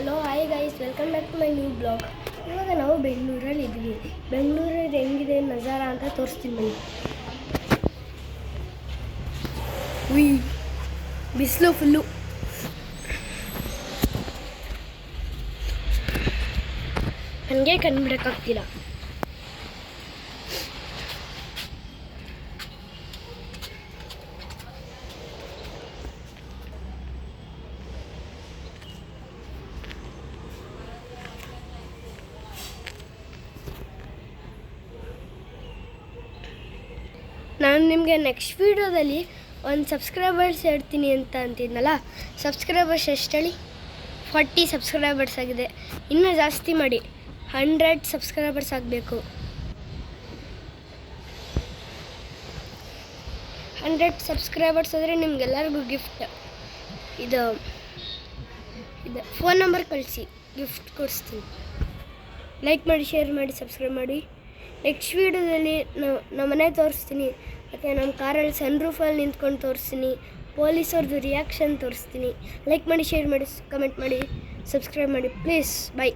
Hello hi guys, welcome back to my new blog. ಇವಾಗ ನಾವು ಬೆಂಗಳೂರಲ್ಲಿ ಇದ್ವಿ. ಬೆಂಗಳೂರಲ್ಲಿ ಹೆಂಗಿದೆ ನಜಾರ ಅಂತ ತೋರಿಸ್ತೀನಿ ಬನ್ನಿ. ಬಿಸಿಲು ಫುಲ್ಲು. ನನಗೆ ಕಂಡುಬಿಡೋಕ್ಕಾಗ್ತಿಲ್ಲ. ನಾನು ನಿಮಗೆ ನೆಕ್ಸ್ಟ್ ವೀಡಿಯೋದಲ್ಲಿ ಒಂದು ಸಬ್ಸ್ಕ್ರೈಬರ್ಸ್ ಹೇಳ್ತೀನಿ ಅಂತ ಅಂತಿದ್ನಲ್ಲ. ಸಬ್ಸ್ಕ್ರೈಬರ್ಸ್ ಎಷ್ಟು ಹೇಳಿ? 40 ಸಬ್ಸ್ಕ್ರೈಬರ್ಸ್ ಆಗಿದೆ. ಇನ್ನೂ ಜಾಸ್ತಿ ಮಾಡಿ, 100 ಸಬ್ಸ್ಕ್ರೈಬರ್ಸ್ ಆಗಬೇಕು. 100 ಸಬ್ಸ್ಕ್ರೈಬರ್ಸ್ ಆದರೆ ನಿಮಗೆಲ್ಲರಿಗೂ ಗಿಫ್ಟ್ ಇದು ಫೋನ್ ನಂಬರ್ ಕಳಿಸಿ, ಗಿಫ್ಟ್ ಕೊಡಿಸ್ತೀನಿ. ಲೈಕ್ ಮಾಡಿ, ಶೇರ್ ಮಾಡಿ, ಸಬ್ಸ್ಕ್ರೈಬ್ ಮಾಡಿ. ನೆಕ್ಸ್ಟ್ ವೀಡಿಯೋದಲ್ಲಿ ನಮ್ಮ ಮನೆ ತೋರಿಸ್ತೀನಿ, ಮತ್ತು ನಮ್ಮ ಕಾರಲ್ಲಿ ಸನ್ರೂಫಲ್ಲಿ ನಿಂತ್ಕೊಂಡು ತೋರಿಸ್ತೀನಿ. ಪೊಲೀಸವ್ರದ್ದು ರಿಯಾಕ್ಷನ್ ತೋರಿಸ್ತೀನಿ. ಲೈಕ್ ಮಾಡಿ, ಶೇರ್ ಮಾಡಿ, ಕಮೆಂಟ್ ಮಾಡಿ, ಸಬ್ಸ್ಕ್ರೈಬ್ ಮಾಡಿ ಪ್ಲೀಸ್. ಬೈ.